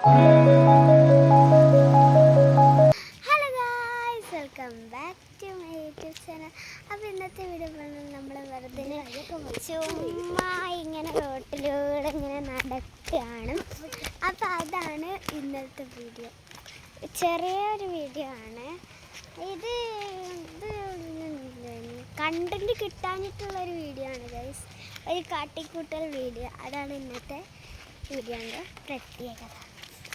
Hello guys, welcome back to my YouTube channel. അപ്പോൾ ഇന്നത്തെ video പറഞ്ഞാൽ നമ്മൾ വെറുതെ ചുമ്മാ ഇങ്ങനെ റോട്ടിലൂടെ ഇങ്ങനെ നടക്കുകയാണ്. അപ്പോൾ അതാണ് ഇന്നത്തെ വീഡിയോ. ചെറിയൊരു വീഡിയോ ആണ് ഇത്. കണ്ടന്റ് കിട്ടാനിട്ടുള്ളൊരു വീഡിയോ ആണ് ഗൈസ്. ഒരു കാട്ടിക്കൂട്ടൽ വീഡിയോ. അതാണ് ഇന്നത്തെ വീഡിയോൻ്റെ പ്രത്യേകത.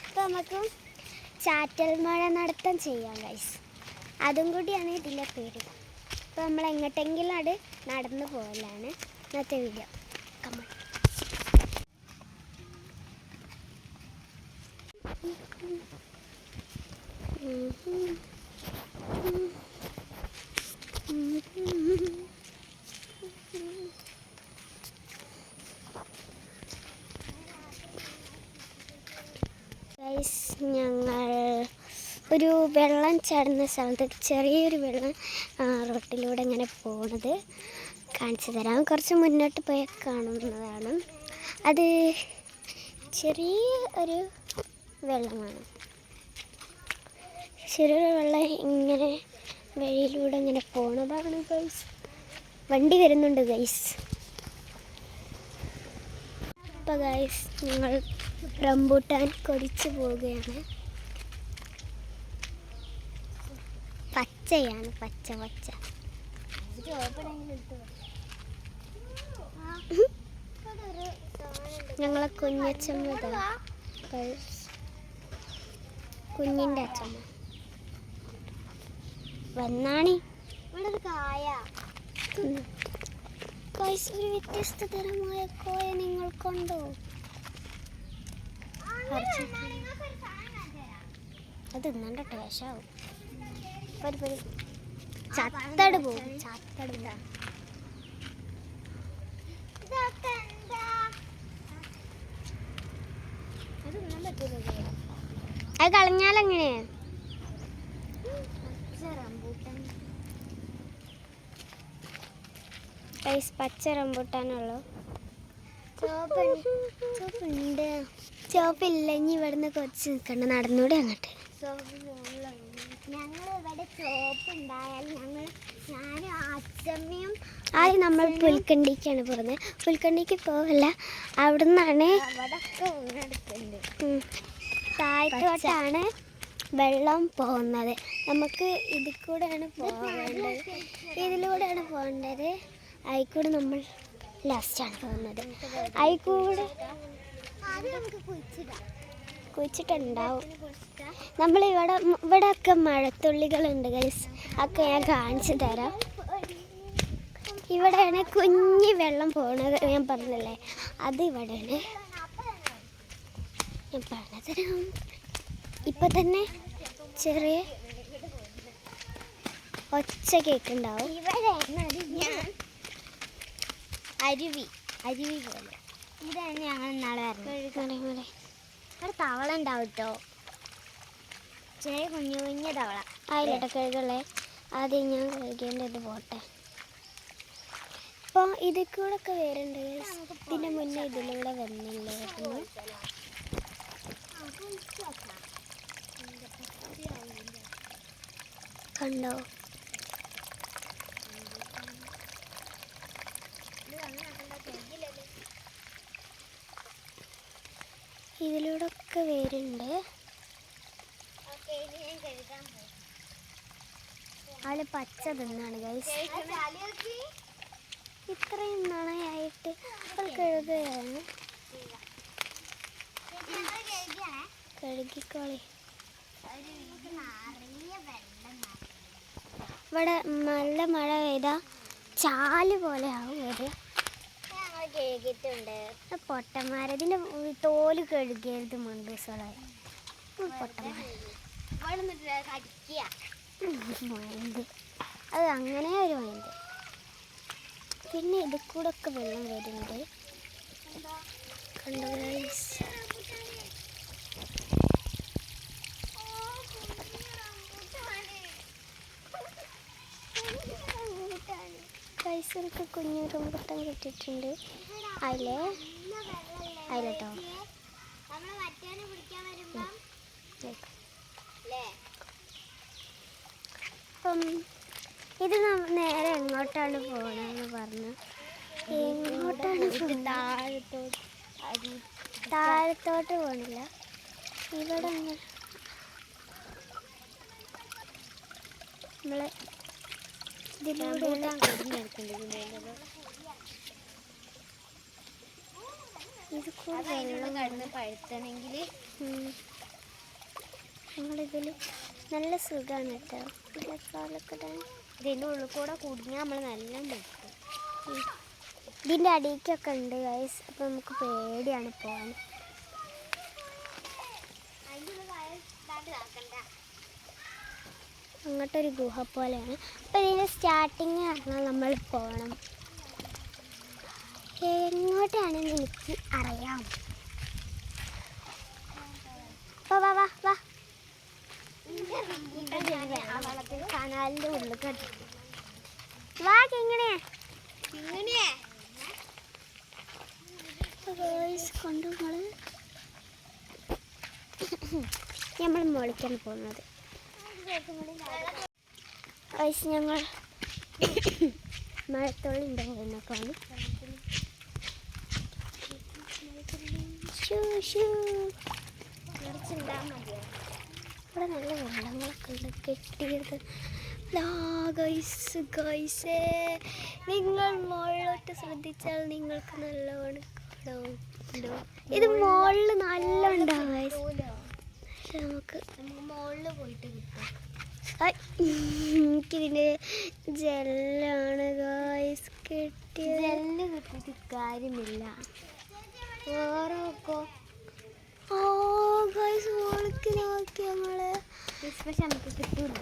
അപ്പോൾ നമുക്ക് ചാറ്റൽ മഴ നടത്തം ചെയ്യാം ഗൈസ്. അതും കൂടിയാണ് ഇതിൻ്റെ പേര്. അപ്പോൾ നമ്മൾ എങ്ങോട്ടെങ്കിലും അത് നടന്നു പോകലാണ് ഇന്നത്തെ വീഡിയോ. കമ്മ ഞങ്ങൾ ഒരു വെള്ളം ചാടുന്ന സ്ഥലത്ത് ചെറിയൊരു വെള്ളം റോട്ടിലൂടെ ഇങ്ങനെ പോകുന്നത് കാണിച്ചു തരാം. കുറച്ച് മുന്നോട്ട് പോയി കാണുന്നതാണ്. അത് ചെറിയ ഒരു വെള്ളമാണ്. ചെറിയൊരു വെള്ളം ഇങ്ങനെ വഴിയിലൂടെ ഇങ്ങനെ പോണതാണ് ഗൈസ്. വണ്ടി വരുന്നുണ്ട് ഗൈസ്. അപ്പോൾ ഗൈസ് ഞങ്ങൾ റംബൂട്ടാൻ കൊടിച്ചു പോവുകയാണ്. പച്ചയാണ്, പച്ച പച്ച. ഞങ്ങളെ കുഞ്ഞച്ചമ്മ, കുഞ്ഞിൻ്റെ അച്ഛമ്മ വന്നാണി. ഒരു വ്യത്യസ്ത തരമായ കോയ നിങ്ങൾ കണ്ടോ? അത് തിന്നണ്ട, വിഷാവും. ചത്തട് പോകും. ചത്തട് അത് കളഞ്ഞാലെങ്ങനെ? പച്ച റംബൂട്ടാനുള്ളൂ. ചോപ്പുണ്ട്. ചോപ്പില്ല. ഇനി ഇവിടുന്ന് കുറച്ച് നിൽക്കണ്ട, നടന്നൂടെ അങ്ങോട്ട്. ഞങ്ങൾ ഇവിടെ ചോപ്പ് ഉണ്ടായാലും ഞാനും അച്ഛമ്മയും ആദ്യം നമ്മൾ പുൽക്കണ്ടിക്കാണ് പോകുന്നത്. പുൽക്കണ്ടിക്ക് പോകല്ല, അവിടെ നിന്നാണ് താഴത്തോട്ടാണ് വെള്ളം പോകുന്നത്. നമുക്ക് ഇതിൽ കൂടെയാണ് പോകേണ്ടത്. ഇതിലൂടെയാണ് പോകേണ്ടത്. അതിൽക്കൂടെ നമ്മൾ ലാസ്റ്റാണ് പോകുന്നത്. അതിൽക്കൂടെ കുഴിച്ചിട്ടുണ്ടാവും. ഇവിടെയൊക്കെ മഴത്തുള്ളികളുണ്ട് ഗൈസ്. ഒക്കെ ഞാൻ കാണിച്ചു തരാം. ഇവിടെയാണ് കുഞ്ഞി വെള്ളം പോണത്. ഞാൻ പറഞ്ഞല്ലേ, അത് ഇവിടെയാണ്. ഞാൻ പറഞ്ഞു തരാം. ഇപ്പം തന്നെ ചെറിയ ഒച്ച കേൾക്കുന്നുണ്ടാവും. അരുവി പോലെ ഇതാണ് ഞങ്ങൾ നാളെ വരുന്നത്. ഒരു തവള ഉണ്ടാവും കേട്ടോ, ചെറിയ കുഞ്ഞു കുഞ്ഞു തവള. അതിലിട്ട് കഴുകളെ ആദ്യം ഞാൻ കഴുകേണ്ടത് പോട്ടെ. അപ്പോൾ ഇതിൽ കൂടെ ഒക്കെ വരുന്നുണ്ട്. ഇതിൻ്റെ മുന്നേ ഇതിലൂടെ വന്നില്ലായിരുന്നു. കണ്ടോ? ഇതിലൂടെ ഒക്കെ വരുന്നുണ്ട്. അതിൽ പച്ച തിന്നാണ് ഗൈസ്. ഇത്രയും നണയായിട്ട് കഴുകുകയാണ്. കഴുകിക്കോളി. ഇവിടെ നല്ല മഴ പെയ്താൽ ചാല് പോലെ ആവും വരിക. കഴുകിയിട്ടുണ്ട്. പൊട്ടന്മാരതിൻ്റെ തോല് കഴുകിയത് മണ്ടൂസോളെ. പൊട്ടന്മാർ മൈൻഡ്, അത് അങ്ങനെ ഒരു മൈൻഡ്. പിന്നെ ഇതിൽ കൂടെ ഒക്കെ വെള്ളം വരുന്നുണ്ട്. കണ്ടോ ഗൈസ്? പൈസക്ക് കുഞ്ഞു റംബൂട്ടാൻ കിട്ടിയിട്ടുണ്ട്. അതിലേട്ടോ അപ്പം ഇത് നേരെ എങ്ങോട്ടാണ് പോകണമെന്ന് പറഞ്ഞു. എങ്ങോട്ടാണ് താഴത്തോട്ട് പോകണില്ല, ഇവിടെ നമ്മള് ഇതിലൂടെ ഇത് കൂടെ കടന്ന് പഴുത്തണമെങ്കിൽ നമ്മളിതിൽ നല്ല സുഖമാണ് കേട്ടോ. ഇതിൻ്റെ ഉള്ളിൽ കൂടെ കുടുങ്ങിയാൽ നമ്മൾ നല്ല നോക്കും. ഇതിൻ്റെ അടിയിലൊക്കെ ഉണ്ട് ഗൈസ്. അപ്പം നമുക്ക് പേടിയാണ് പോകാൻ. അങ്ങോട്ടൊരു ഗുഹ പോലെയാണ്. അപ്പം ഇതിൻ്റെ സ്റ്റാർട്ടിങ് പറഞ്ഞാൽ നമ്മൾ പോകണം. എങ്ങോട്ടാണെന്ന് എനിക്ക് അറിയാം. വാ വാ വാ വാ. കനാലിൻ്റെ ഉള്ളിൽ കണ്ടു വാ. എങ്ങനെ കൊണ്ടു നമ്മൾ മുകളിലേക്കാണ് പോകുന്നത്. ഞങ്ങൾ മഴത്തുള്ളി ഉണ്ടായിരുന്നൊക്കെയാണ്. ഇവിടെ നല്ല വെള്ളങ്ങളൊക്കെ ഉണ്ട് കെട്ടിയത്. നിങ്ങൾ മുകളിലോട്ട് ശ്രദ്ധിച്ചാൽ നിങ്ങൾക്ക് നല്ലവണ്ണം കാണാം. ഇത് മുകളിൽ നല്ല ഉണ്ടാവും. നമുക്ക് മുകളിൽ പോയിട്ട് കിട്ടും. എനിക്കിതിൻ്റെ ജെല്ലാണ് ഗായ്സ് കിട്ടിയത്. ജെല്ല് കിട്ടിയിട്ട് കാര്യമില്ല. വേറെ നോക്കോ. ഓ ഗായ്സ് ഓൾക്ക് നോക്കി നമ്മള്. പക്ഷെ നമുക്ക് കിട്ടൂല.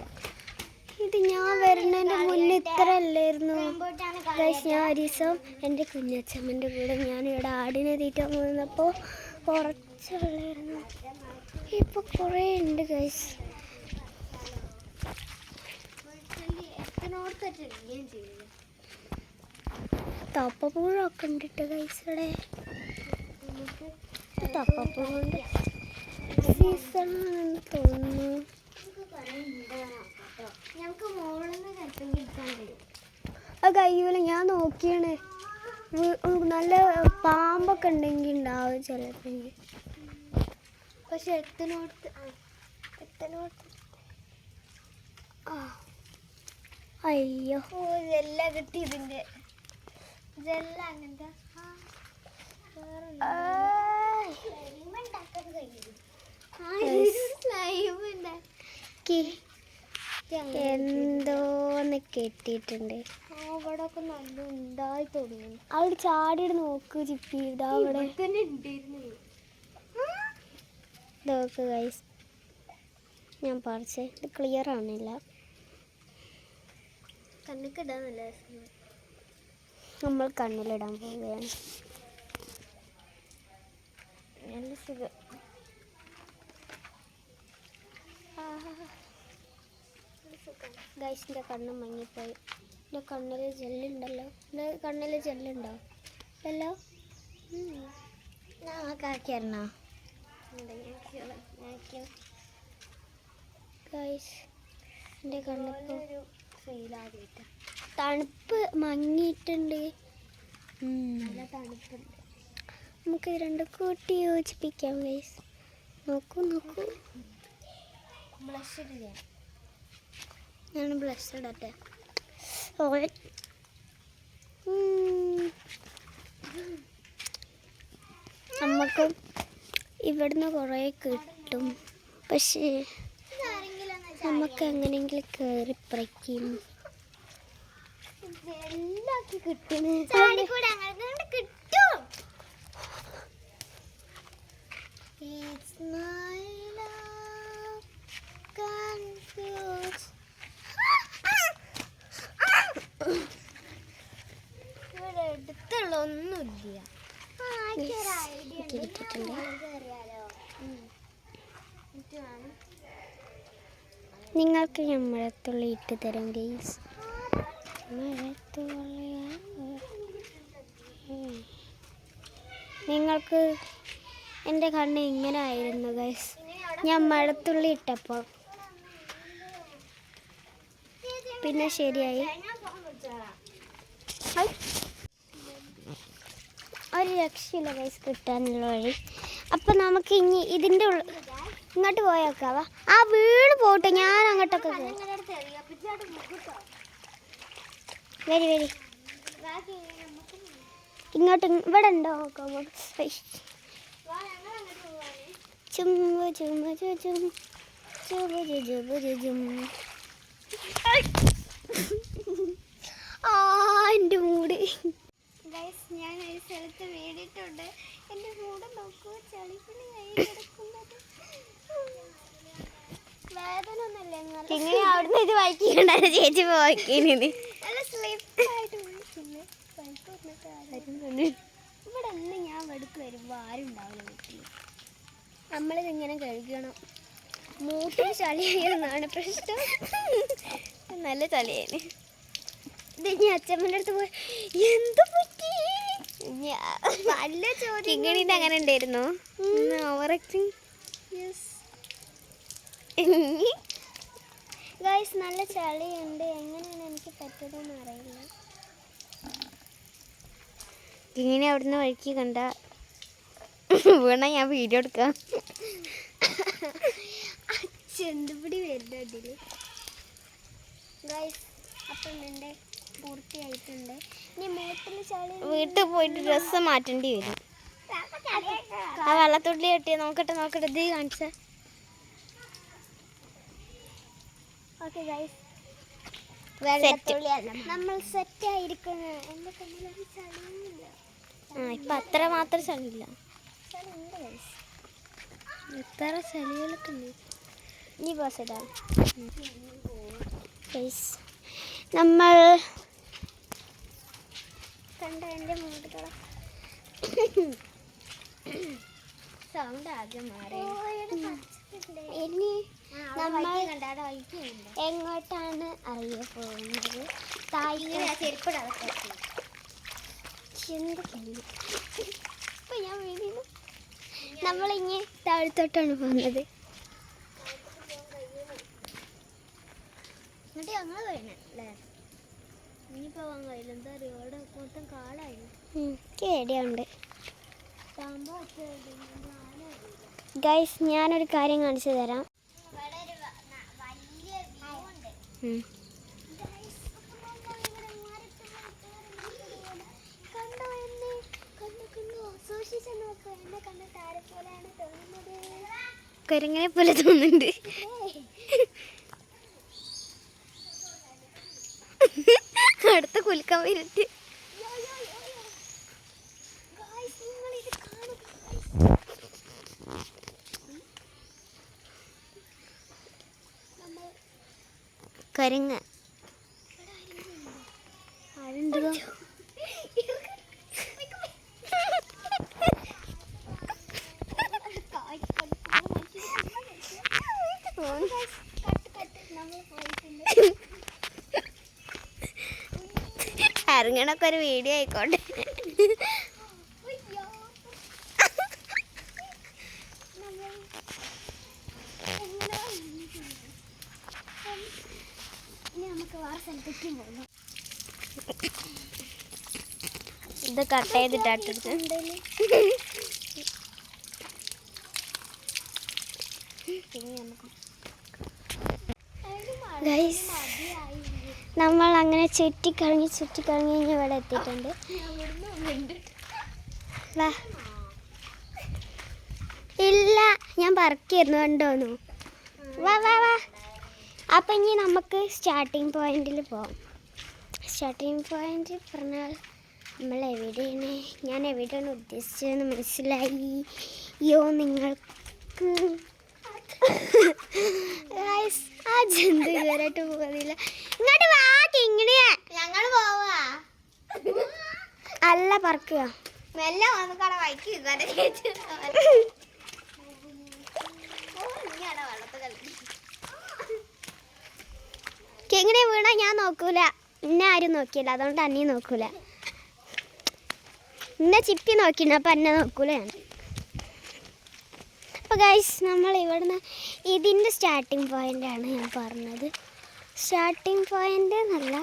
ഇത് ഞാൻ വരുന്നതിൻ്റെ മുന്നേ ഇത്ര അല്ലായിരുന്നു ഗൈസ്. ഞാൻ ഒരു ദിവസം എൻ്റെ കുഞ്ഞച്ചമ്മൻ്റെ കൂടെ ഞാനിവിടെ ആടിനെ തീറ്റാൻ പോകുന്നപ്പോൾ കുറച്ചുള്ളായിരുന്നു. ഇപ്പോൾ കുറേ ഉണ്ട് ഗൈസ്. തപ്പപ്പുഴൊക്കെ ഉണ്ടിട്ട് ഗൈസ് ഇവിടെ. തപ്പപ്പുഴുണ്ട് സീസണാണെന്ന് തോന്നുന്നു. അത് കഴിയൂല. ഞാൻ നോക്കിയാണ്. നല്ല പാമ്പൊക്കെ ഉണ്ടെങ്കിൽ ഉണ്ടാവും ചിലപ്പോൾ. പക്ഷെ എത്തനോട്ട് അയ്യോ ജെല്ല കിട്ടി. ഇതിൻ്റെ ജെല്ല അങ്ങനത്തെ എന്തോന്ന് കെട്ടിയിട്ടുണ്ട്. അവിടെ ഒക്കെ നല്ല ഉണ്ടായി തുടങ്ങി. അവിടെ ചാടിയിട്ട് നോക്ക് ചിപ്പി. ഇതാ അവിടെ നോക്ക് ഗൈസ്. ഞാൻ പറിച്ചേ. ഇത് ക്ലിയർ ആണില്ല. കണ്ണിക്കിടാന്നല്ല നമ്മൾ കണ്ണിലിടാൻ പോവുകയാണ്. നല്ല സുഖം. ഗൈസിൻ്റെ കണ്ണ് മങ്ങിപ്പോയി. എൻ്റെ കണ്ണിൽ ജെല്ലുണ്ടല്ലോ. എൻ്റെ കണ്ണിൽ ജെല്ലുണ്ടോ അല്ലോ. കാക്കിയായിരുന്നോ ഗൈസ്? എൻ്റെ കണ്ണിപ്പോൾ ഫെയിലാകിട്ട് തണുപ്പ് മങ്ങിയിട്ടുണ്ട്. നല്ല തണുപ്പുണ്ട്. നമുക്ക് രണ്ട് കൂട്ടി യോജിപ്പിക്കാം ഗൈസ്. നോക്കൂ ബ്ലഷ് ഇടില്ല. ഞാൻ ബ്ലഷ് ഇടട്ടെ. നമുക്ക് ഇവിടുന്ന് കുറേ കിട്ടും. പക്ഷേ നമുക്ക് എങ്ങനെയെങ്കിലും കയറി പറിക്കും. കിട്ടും. ഇവിടെ അടുത്തുള്ള ഒന്നുമില്ല. നിങ്ങൾക്ക് ഞാൻ മഴത്തുള്ളി ഇട്ട് തരാം ഗൈസ്. നിങ്ങൾക്ക് എൻ്റെ കണ്ണ് ഇങ്ങനെ ആയിരുന്നു ഗൈസ് ഞാൻ മഴത്തുള്ളി ഇട്ടപ്പോൾ. പിന്നെ ശരിയായി. ഒരു രക്ഷയില്ല ഗൈസ് കിട്ടാനുള്ള വഴി. അപ്പം നമുക്ക് ഇനി ഇതിൻ്റെ ഇങ്ങോട്ട് പോയേക്കാവാ. ആ വീണ് പോട്ടെ, ഞാൻ അങ്ങോട്ടൊക്കെ വരി വരി. ഇങ്ങോട്ട് ഇവിടെ ഉണ്ടോ നോക്കാം. ചുമ്പ് ചുമ്പ് ചും ചുബ് ചുബ് ചും. എൻ്റെ മൂട് ഗൈസ്, ഞാൻ ഒരു സ്ഥലത്ത് വീണിട്ടുണ്ട്. എൻ്റെ മൂട് നോക്കൂ, ചളിപ്പിന് കൈ കിടക്കുന്നത്. വേദന ഒന്നല്ലേ ഇങ്ങനെ അവിടുന്ന് ഇത് വായിക്കണ്ടായിരുന്നു ചേച്ചി വായിക്കുന്നത്. നല്ല സ്ലിപ്പായിട്ട് വിളിക്കുന്നു. ഇവിടെ ഒന്ന് ഞാൻ വെടുക്ക് വരുമ്പോൾ ആരും ഉണ്ടാവില്ല വീട്ടിൽ. നമ്മളിതിങ്ങനെ കഴുകണം. മൂട്ടിൽ ചളിയാണെന്നാണ് പ്രശ്നം. നല്ല ചളിയാണ്. ഇത് ഇനി അച്ഛമ്മൻ്റെ അടുത്ത് പോയി എന്ത് പറ്റി നല്ല ചോദ്യം. ഇങ്ങനെ അങ്ങനെ ഉണ്ടായിരുന്നു ഓവർ ആക്ടിങ്. ഗൈസ് നല്ല ചളിയുണ്ട്. എങ്ങനെയാണ് എനിക്ക് പറ്റതെന്ന് അറിയില്ല. ഇങ്ങനെ അവിടുന്ന് വഴിക്ക് കണ്ട വീണ ഞാൻ വീഡിയോ എടുക്കാം. ചെന്തുപിടി വരുന്നുണ്ടില് ഗൈസ്. അപ്പം എൻ്റെ പൂർത്തിയായിട്ടുണ്ട്. ഇനി മൂട്ടിൽ ചളി വീട്ടിൽ പോയിട്ട് ഡ്രസ്സ് മാറ്റേണ്ടി വരും. ആ വെള്ളത്തുള്ളി കെട്ടിയ നോക്കട്ടെ ഇത് കാണിച്ച. ഓക്കെ ഗൈസ്, നമ്മൾ സെറ്റ് ആയിരിക്കുന്നു. എൻ്റെ കണ്ണിലൊരു ചളിയില്ല. ഇപ്പം അത്ര മാത്രം ചളിയില്ല. ചളിയുണ്ട് ഗൈസ്, എത്ര ചളികളൊക്കെ ഉണ്ട്. ഇനി ബോസടാ ഗൈസ്. നമ്മൾ കണ്ട എൻ്റെ മൂടുകള സൗണ്ട് ആദ്യം മാറി. ഇനി നമ്മൾ എങ്ങോട്ടാണ് അറിയ പോകുന്നത്? ഇപ്പം ഞാൻ വീഴുന്നു. നമ്മളിങ്ങനെ താഴത്തോട്ടാണ് പോകുന്നത്. എന്നിട്ട് ഞങ്ങൾ കഴിഞ്ഞല്ലേ ഇനി പോവാൻ കഴിയില്ല. എന്താ അറിയോ, അവിടെ മൊത്തം കാടായി. കേടിയുണ്ട് ഗൈസ്. ഞാനൊരു കാര്യം കാണിച്ചു തരാം. കരിങ്ങനെ പോലെ തോന്നുന്നുണ്ട്. അടുത്ത കുലുക്കാൻ വരട്ട്. കരിങ്ങ ആരുണ്ടോ? ഇറങ്ങണൊക്കെ ഒരു വീഡിയോ ആയിക്കോട്ടെ. ഇത് കട്ട് ചെയ്തിട്ടെടുത്ത് ഗൈസ്, നമ്മൾ അങ്ങനെ ചുറ്റിക്കറങ്ങി ഇവിടെ എത്തിയിട്ടുണ്ട്. ഇല്ല, ഞാൻ പറക്കായിരുന്നു കണ്ടോന്നു. വാ. അപ്പം ഇനി നമുക്ക് സ്റ്റാർട്ടിങ് പോയിന്റിൽ പോവാം. സ്റ്റാർട്ടിങ് പോയിന്റ് പറഞ്ഞാൽ നമ്മൾ എവിടെയാണ്, ഞാൻ എവിടെയാണ് ഉദ്ദേശിച്ചതെന്ന് മനസ്സിലായിയോ നിങ്ങൾക്ക്? ആ ജന്തു ഇതുവരായിട്ട് പോകുന്നില്ല. ഇങ്ങോട്ട് വാക്ക് ഇങ്ങനെയാ ഞങ്ങൾ പോവാ. അല്ല പറക്കുക മെല്ലെ വന്നക്കാട വൈക്ക് എങ്ങനെ വീണ ഞാൻ നോക്കൂല. എന്നെ ആരും നോക്കിയില്ല, അതുകൊണ്ട് അന്നീ നോക്കൂല. എന്നെ ചിപ്പി നോക്കിയിരുന്നു, അപ്പം എന്നെ നോക്കൂല ഞാൻ. അപ്പോൾ ഗൈസ് നമ്മൾ ഇവിടുന്ന് ഇതിൻ്റെ സ്റ്റാർട്ടിങ് പോയിൻ്റാണ് ഞാൻ പറഞ്ഞത്. സ്റ്റാർട്ടിങ് പോയിൻ്റ് എന്നല്ല,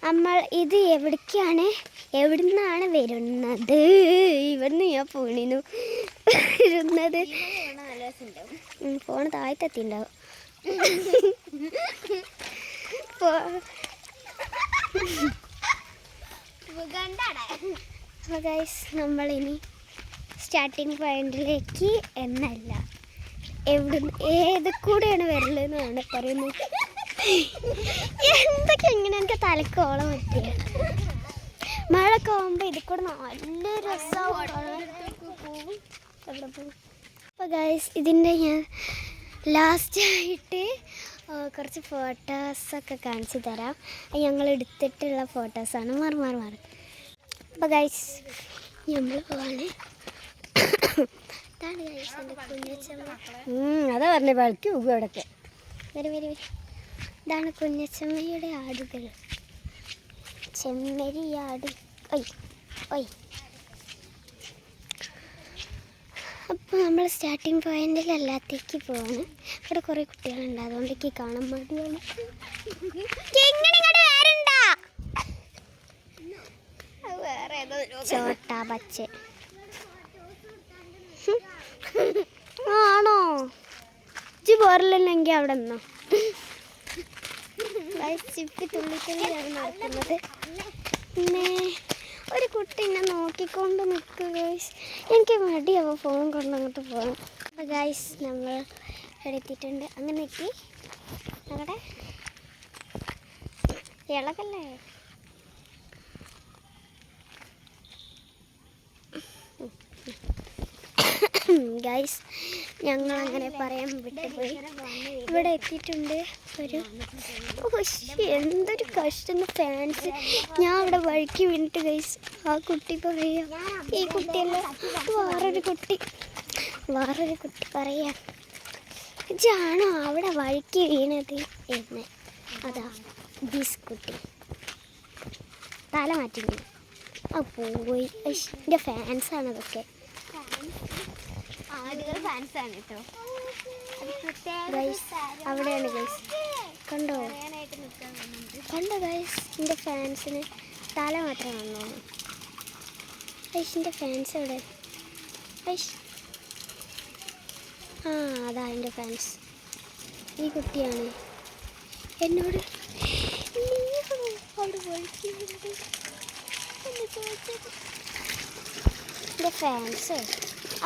നമ്മൾ ഇത് എവിടുന്നാണ് വരുന്നത്, ഇവിടുന്ന് ഞാൻ ഫോണിന്നു വരുന്നത്. ഫോൺ താഴ്ത്തെത്തിണ്ടാവും. അപ്പോൾ ഗൈസ് നമ്മളിനി സ്റ്റാർട്ടിങ് പോയിന്റിലേക്ക് എന്നല്ല, ഏത് കൂടെയാണ് വരലെന്നാണ് പറയുന്നത്. എന്തൊക്കെ എങ്ങനെ എനിക്ക് തലക്കോളം പറ്റിയ മഴയൊക്കെ ആകുമ്പോൾ ഇതിൽ കൂടെ നല്ല രസമാണ്. അപ്പോൾ ഗൈസ് ഇതിൻ്റെ ഞാൻ ലാസ്റ്റായിട്ട് കുറച്ച് ഫോട്ടോസൊക്കെ കാണിച്ചു തരാം. ഞങ്ങൾ എടുത്തിട്ടുള്ള ഫോട്ടോസാണ്. മാറി. അപ്പോൾ ഗൈസ് നമ്മൾ പോവാണ്. ഇതാണ് ഗൈസ് എൻ്റെ കുഞ്ഞച്ചമ്മ. അതാ പറഞ്ഞ വഴിക്ക് പോകും അവിടെയൊക്കെ. വരി. ഇതാണ് കുഞ്ഞച്ചമ്മയുടെ ആടുകൾ. ചെമ്മരിയാട്. ഒയ്. അപ്പോൾ നമ്മൾ സ്റ്റാർട്ടിങ് പോയിന്റിലല്ലാത്തേക്ക് പോവാണ്. ഇവിടെ കുറേ കുട്ടികളുണ്ട്, അതുകൊണ്ടേക്ക് കാണാൻ മടിയാണ്. ചോട്ടാ ബച്ച ആണോ? ഇജ്ജ് പോരല്ലെങ്കിൽ അവിടെ നിന്നോ. ചിപ്പി തുള്ളിയാണ് നടക്കുന്നത്. പിന്നെ ഒരു കുട്ടി എന്നെ നോക്കിക്കൊണ്ട് നിൽക്കുക. എനിക്ക് മടിയാവും ഫോൺ കൊണ്ടങ്ങോട്ട് പോകാൻ. അപ്പോൾ ഗൈസ് നമ്മൾ എടുത്തിട്ടുണ്ട്. അങ്ങനെ എത്തി അവിടെ ഇളകല്ലേ. ഗൈസ് ഞങ്ങളങ്ങനെ പറയാൻ വിട്ടുപോയി. ഇവിടെ എത്തിയിട്ടുണ്ട്. എന്തൊരു കഷ്ടം ഫാൻസ്. ഞാൻ അവിടെ വഴിക്ക് വീണിട്ട് ഗൈസ് ആ കുട്ടി പറയാ, ഈ കുട്ടിയല്ല വേറൊരു കുട്ടി പറയാ, ഇതാണോ അവിടെ വഴിക്ക് വീണത് എന്ന്. അതാ ദിസ് കുട്ടി തല മാറ്റി പോയി. എൻ്റെ ഫാൻസാണ് അതൊക്കെ. അവിടെയാണ് ഗൈസ്. കണ്ടോ ഗൈസ്, എൻ്റെ ഫാൻസിന് തല മാത്രം വന്നോളൂ. എൻ്റെ ഫാൻസ് എവിടെ? അതാ എൻ്റെ ഫാൻസ്. ഈ കുട്ടിയാണ് എന്നോട് എൻ്റെ ഫാൻസ്.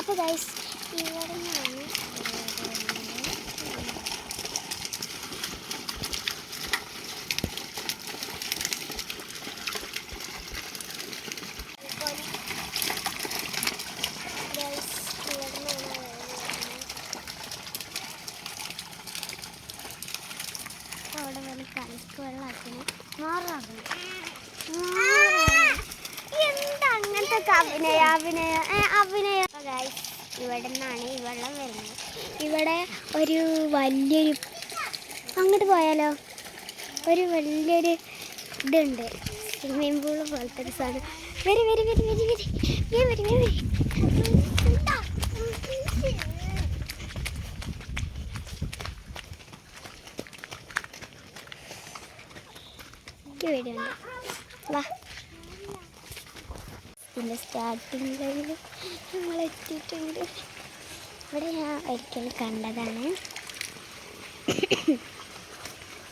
അപ്പോൾ ഗൈസ് ഇവിടെ നിന്നാണ് അവിടെ വന്ന് കളിക്ക് വെള്ളമാക്കണം. എന്താ അങ്ങനത്തെ അഭിനയം. ഗൈസ് ഇവിടെ നിന്നാണ് ഈ വെള്ളം വരുന്നത്. ഇവിടെ ഒരു വലിയൊരു അങ്ങോട്ട് പോയാലോ ഒരു വലിയൊരു ഇതുണ്ട്, സ്വിമ്മിംഗ് പൂള് പോലത്തെ ഒരു സാധനം. വരി വീടുണ്ട്. വാ. പിന്നെ സ്റ്റാർട്ടിങ് ലൈനിൽ നമ്മൾ എത്തിയിട്ടുണ്ട്. ഇവിടെ ഞാൻ ഒരിക്കലും കണ്ടതാണ്.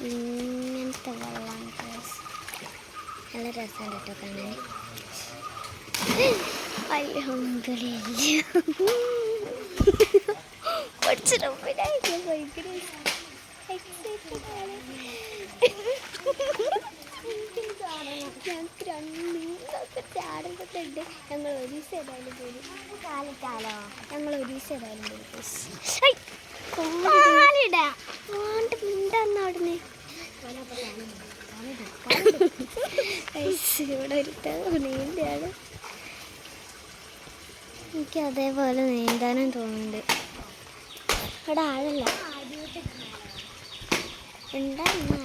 ഇങ്ങനത്തെ വെള്ളമാണ്. നല്ല രസമുണ്ട് കേട്ടോ കാണാൻ. ഞങ്ങൾക്ക് രണ്ടൊക്കെ ചാടുന്നുണ്ട്. ഞങ്ങൾ ഒരു ദിവസം ഏതായാലും പോലും ഞങ്ങൾ ഒരു ദിവസം ഏതായാലും അവിടുന്ന് ഇവിടെ ഒരു നീന്താണ്. എനിക്ക് അതേപോലെ നീന്താനും തോന്നുന്നുണ്ട്. ഇവിടെ ആഴല്ല ഉണ്ടായിരുന്നു.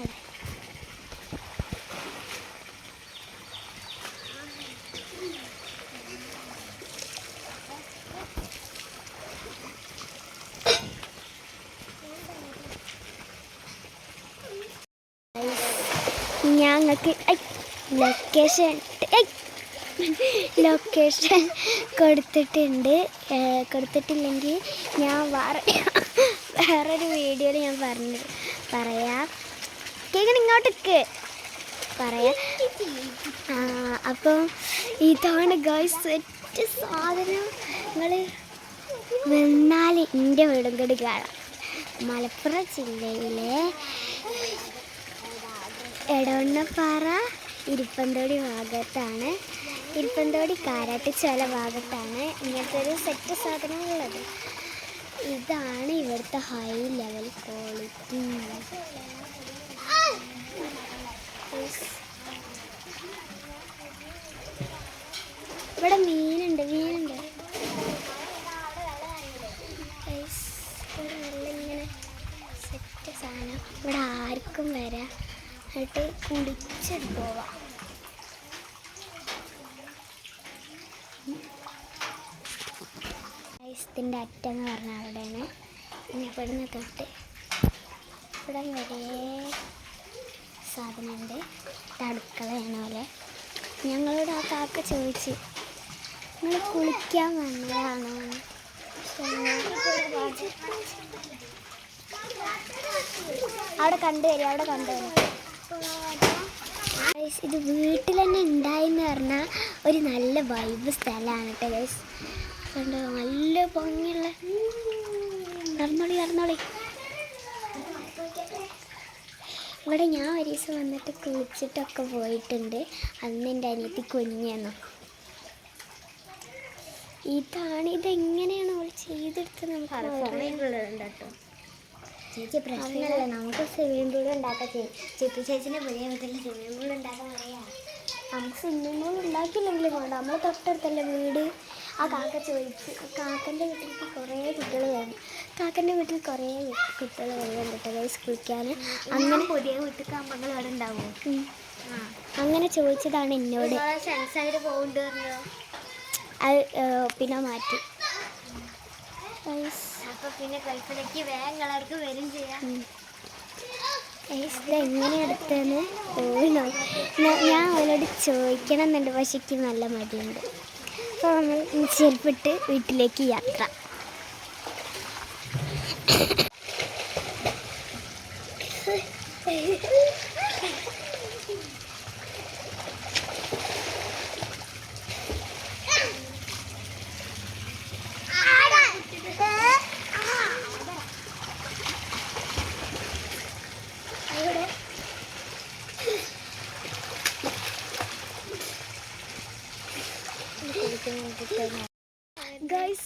നിങ്ങൾക്ക് ലൊക്കേഷൻ കൊടുത്തിട്ടില്ലെങ്കിൽ ഞാൻ വേറൊരു വീഡിയോയിൽ ഞാൻ പറയാം. കേൾക്കണം, ഇങ്ങോട്ടേക്ക് പറയാം. അപ്പം ഇതാണ് ഗൈസ് സെറ്റ് സാധനം. നിങ്ങൾ വന്നാൽ എൻ്റെ വീടും കൂടി കാണാം. മലപ്പുറം ജില്ലയിലെ എടവണ്ണപ്പാറ ഇരുപ്പന്തോടി ഭാഗത്താണ്, ഇരുപ്പന്തോടി കാരാട്ടുചോല ഭാഗത്താണ് ഇങ്ങനത്തെ ഒരു സെറ്റ് സാധനങ്ങളുള്ളത്. ഇതാണ് ഇവിടുത്തെ ഹൈ ലെവൽ ക്വാളിറ്റി. ഇവിടെ മീനുണ്ട്. ഇങ്ങനെ സെറ്റ് സാധനം. ഇവിടെ ആർക്കും വരാം, എന്നിട്ട് കുളിച്ചിട്ട് പോവാം. ഐസിൻ്റെ അറ്റെന്ന് പറഞ്ഞാൽ അവിടെയാണ്. ഇനി ഇവിടുന്ന് തൊട്ട് ഇവിടെ വരെ സാധനമുണ്ട്. അടുക്കളയാണ് പോലെ. ഞങ്ങളോട് ആ കാക്ക ചോദിച്ച് നിങ്ങൾ കുളിക്കാൻ വന്നതാണോ? അവിടെ കണ്ടുവരും. ഇത് വീട്ടിൽ തന്നെ ഉണ്ടായെന്ന് പറഞ്ഞാൽ ഒരു നല്ല വൈബ് സ്ഥലമാണ് കേട്ടോ ഗൈസ്. കണ്ടോ, നല്ല ഭംഗിയുള്ള. നടന്നോളി. ഇവിടെ ഞാൻ ഒരു ദിവസം വന്നിട്ട് കുളിച്ചിട്ടൊക്കെ പോയിട്ടുണ്ട്. അന്ന് എൻ്റെ അനിയത്തി കുഞ്ഞെന്നു. ഇതെങ്ങനെയാണ് അവൾ ചെയ്തെടുത്തത് നമുക്ക് ചേച്ചി പ്രശ്നമല്ല. നമുക്ക് സ്വിമ്മിംഗ് പൂൾ ഉണ്ടാക്കാം. ചിപ്പി ചേച്ചിൻ്റെ പുതിയ വീട്ടിൽ സ്വിമ്മിംഗ് പൂൾ ഉണ്ടാക്കാൻ പറയാം. നമുക്ക് സ്വിമ്മിംഗ് പൂൾ ഉണ്ടാക്കിയില്ലെങ്കിലും വേണ്ട, നമ്മൾ തൊട്ടടുത്തല്ലേ വീട്. ആ കാക്ക ചോദിച്ചു. കാക്കൻ്റെ വീട്ടിലേക്ക് കുറേ കുട്ടികൾ വരും. വരുന്നുണ്ട് ഗൈസ് കുളിക്കാൻ. അങ്ങനെ പുതിയ വീട്ടിൽ അമ്മകൾ ഇവിടെ ഉണ്ടാവും. അങ്ങനെ ചോദിച്ചതാണ് എന്നോട്. ഫ്രണ്ട്സായിട്ട് പോകുന്നുണ്ട് പറഞ്ഞോ. അത് പിന്നെ മാറ്റി. അപ്പോൾ പിന്നെ ഗൾഫിലേക്ക് വേഗം കളർക്ക് വരും ചെയ്യാം. ഇതെങ്ങനെ എടുത്തെന്ന് ഞാൻ അവളോട് ചോദിക്കണം എന്നുണ്ട്, പക്ഷേ എനിക്ക് നല്ല മടിയുണ്ട്. അപ്പോൾ നമ്മൾ ചെരുപ്പിട്ട് വീട്ടിലേക്ക് യാത്ര.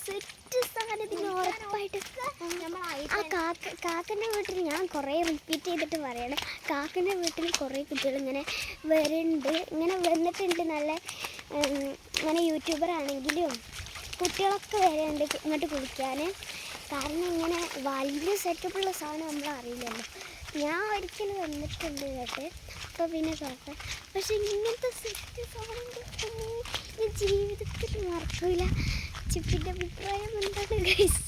സെറ്റ് സാധനത്തിന് ഉറപ്പായിട്ട് കാക്കൻ്റെ വീട്ടിൽ ഞാൻ കുറേ റിപ്പീറ്റ് ചെയ്തിട്ട് പറയണം. കാക്കൻ്റെ വീട്ടിൽ കുറേ കുട്ടികൾ ഇങ്ങനെ വന്നിട്ടുണ്ട്. നല്ല ഇങ്ങനെ യൂട്യൂബർ ആണെങ്കിലും കുട്ടികളൊക്കെ വരുന്നുണ്ട് ഇങ്ങോട്ട് കുളിക്കാൻ. കാരണം ഇങ്ങനെ വലിയ സെറ്റപ്പുള്ള സാധനം നമ്മൾ അറിയില്ലല്ലോ. ഞാൻ ഒരിക്കലും വന്നിട്ടുണ്ട് കേട്ട്. അപ്പോൾ പിന്നെ കാക്ക പക്ഷെ ഇങ്ങനത്തെ സെറ്റ് സാധനം ഞാൻ ജീവിതത്തിൽ മറക്കില്ല. ചിപ്പിൻ്റെ അഭിപ്രായം എന്താണ് ഗൈസ്?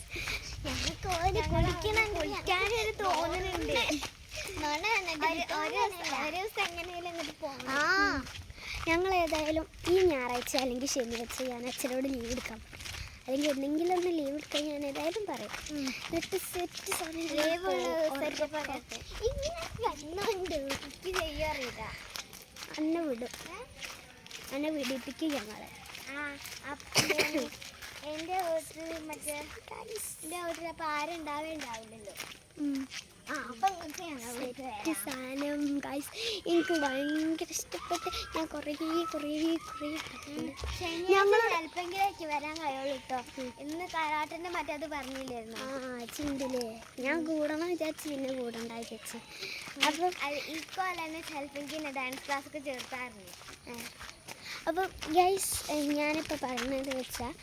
ഞങ്ങൾക്ക് കുളിക്കാനൊരു തോന്നുന്നുണ്ട്. ഞങ്ങൾ ഏതായാലും ഈ ഞായറാഴ്ച അല്ലെങ്കിൽ ശനിയാഴ്ച ഞാൻ അച്ഛനോട് ലീവ് എടുക്കാൻ പറയും. അല്ലെങ്കിൽ എന്തെങ്കിലും ഒന്ന് ലീവ് എടുക്കാൻ ഞാൻ ഏതായാലും പറയും. എന്നിട്ട് സെറ്റ് അന്നെ വിടിപ്പിക്കും ഞങ്ങളെ. എൻ്റെ വീട്ടിൽ അപ്പം ആരും ഉണ്ടാവില്ലല്ലോ. സാധനം ഗൈസ് എനിക്ക് ഭയങ്കര ഇഷ്ടപ്പെട്ട് ഞാൻ കുറേ ഞങ്ങൾ ചിലപ്പോഴെങ്കിലേക്ക് വരാൻ കഴിയുള്ളൂ കേട്ടോ. ഇന്ന് കരാട്ടിൻ്റെ മറ്റേത് പറഞ്ഞില്ലായിരുന്നു. ചിന്തില്ലേ, ഞാൻ കൂടണം വിചാരിച്ച് പിന്നെ കൂടണ്ടായി വെച്ച്. അപ്പം ഇക്കോലന്നെ ചിലപ്പോഴെങ്കിൽ ഡാൻസ് ക്ലാസ്സൊക്കെ ചേർത്തായിരുന്നു. അപ്പം ഗൈസ് ഞാനിപ്പോൾ പറയുന്നത് വെച്ചാൽ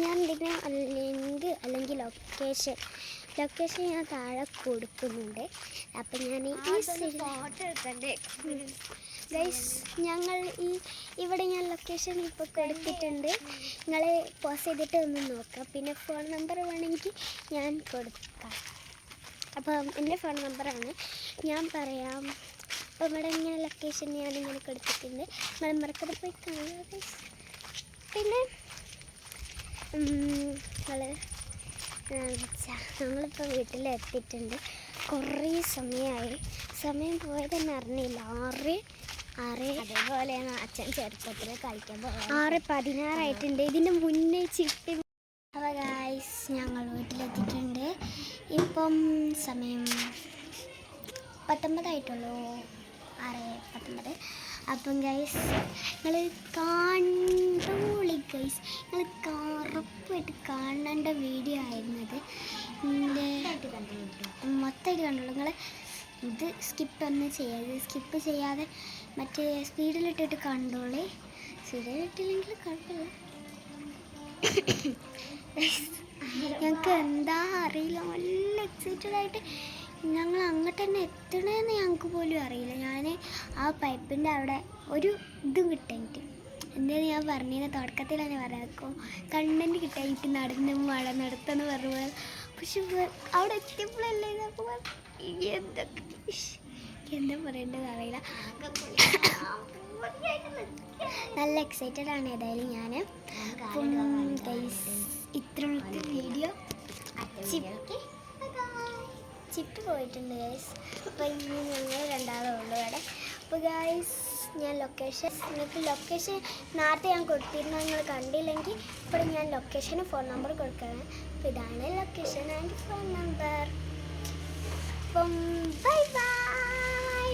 ഞാൻ ഇതിന് ലിങ്ക് അല്ലെങ്കിൽ ലൊക്കേഷൻ ഞാൻ താഴെ കൊടുക്കുന്നുണ്ട്. അപ്പം ഞാൻ ഈ ഫോട്ടോ എടുക്കണ്ടേ ഗൈസ്. ഞങ്ങൾ ഇവിടെ ഞാൻ ലൊക്കേഷൻ ഇപ്പോൾ കൊടുത്തിട്ടുണ്ട്. നിങ്ങൾ പോസ് ചെയ്തിട്ട് ഒന്ന് നോക്കാം. പിന്നെ ഫോൺ നമ്പർ വേണമെങ്കിൽ ഞാൻ കൊടുക്കാം. അപ്പം എൻ്റെ ഫോൺ നമ്പറാണ് ഞാൻ പറയാം. അപ്പോൾ ഇവിടെ ഇങ്ങനെ ലൊക്കേഷൻ ഞാനിങ്ങനെ കൊടുത്തിട്ടുണ്ട്, നിങ്ങൾ മറക്കാതെ പോയി കാണുക ഗൈസ്. പിന്നെ ഞങ്ങളിപ്പോൾ വീട്ടിലെത്തിയിട്ടുണ്ട്. കുറേ സമയമായി, സമയം പോയത് തന്നെ അറിഞ്ഞില്ല. 6 അതേപോലെയാണ് അച്ഛൻ ചെറുപ്പത്തിൽ കളിക്കാൻ പോയത്. 6:16 ഇതിന് മുന്നേ ചിട്ടി. അപ്പോൾ ഗൈസ് ഞങ്ങൾ വീട്ടിലെത്തിയിട്ടുണ്ട്. ഇപ്പം സമയം 19 ആയിട്ടുള്ളൂ, 6:19. അപ്പം ഗൈസ് നിങ്ങൾ കണ്ടോളി ഗൈസ്, നിങ്ങൾ ഉറപ്പായിട്ട് കാണേണ്ട വീഡിയോ ആയിരുന്നത്. മൊത്തമായിട്ട് കണ്ടോളൂ നിങ്ങൾ. ഇത് സ്കിപ്പൊന്നും ചെയ്യരുത്, സ്കിപ്പ് ചെയ്യാതെ മറ്റേ സ്പീഡിലിട്ടിട്ട് കണ്ടോളി. സ്പീഡിലിട്ടില്ലെങ്കിൽ കുഴപ്പമില്ല. ഞങ്ങൾക്ക് എന്താ അറിയില്ല, നല്ല എക്സൈറ്റഡ് ആയിട്ട് ഞങ്ങൾ അങ്ങോട്ട് തന്നെ എത്തണമെന്ന് ഞങ്ങൾക്ക് പോലും അറിയില്ല. ഞാൻ ആ പൈപ്പിൻ്റെ അവിടെ ഒരു ഇത് കിട്ടാനിട്ട് എന്തായാലും ഞാൻ പറഞ്ഞതിന് തുടക്കത്തിൽ തന്നെ പറയാം, കണ്ടൻറ്റ് കിട്ടാനിട്ട് നടത്തെന്ന് പറഞ്ഞ. പക്ഷെ അവിടെ എത്തിയപ്പോഴല്ലേ എന്താ പറയേണ്ടത് അറിയില്ല. നല്ല എക്സൈറ്റഡ് ആണ് ഏതായാലും ഞാൻ. ഇത്രത്തെ വീഡിയോ ചിപ്പ് പോയിട്ടുണ്ട് ഗൈസ്. അപ്പോൾ ഇനി ഞങ്ങൾ രണ്ടാളും ഉള്ളു ഇവിടെ. അപ്പോൾ ഗൈസ് ഞാൻ നിങ്ങൾക്ക് ലൊക്കേഷൻ നേരത്തെ ഞാൻ കൊടുത്തിരുന്ന നിങ്ങൾ കണ്ടില്ലെങ്കിൽ ഇപ്പോൾ ഞാൻ ലൊക്കേഷന് ഫോൺ നമ്പർ കൊടുക്കണം. അപ്പോൾ ഇതാണ് ലൊക്കേഷൻ ആൻഡ് ഫോൺ നമ്പർ. അപ്പം ബൈ ബൈ.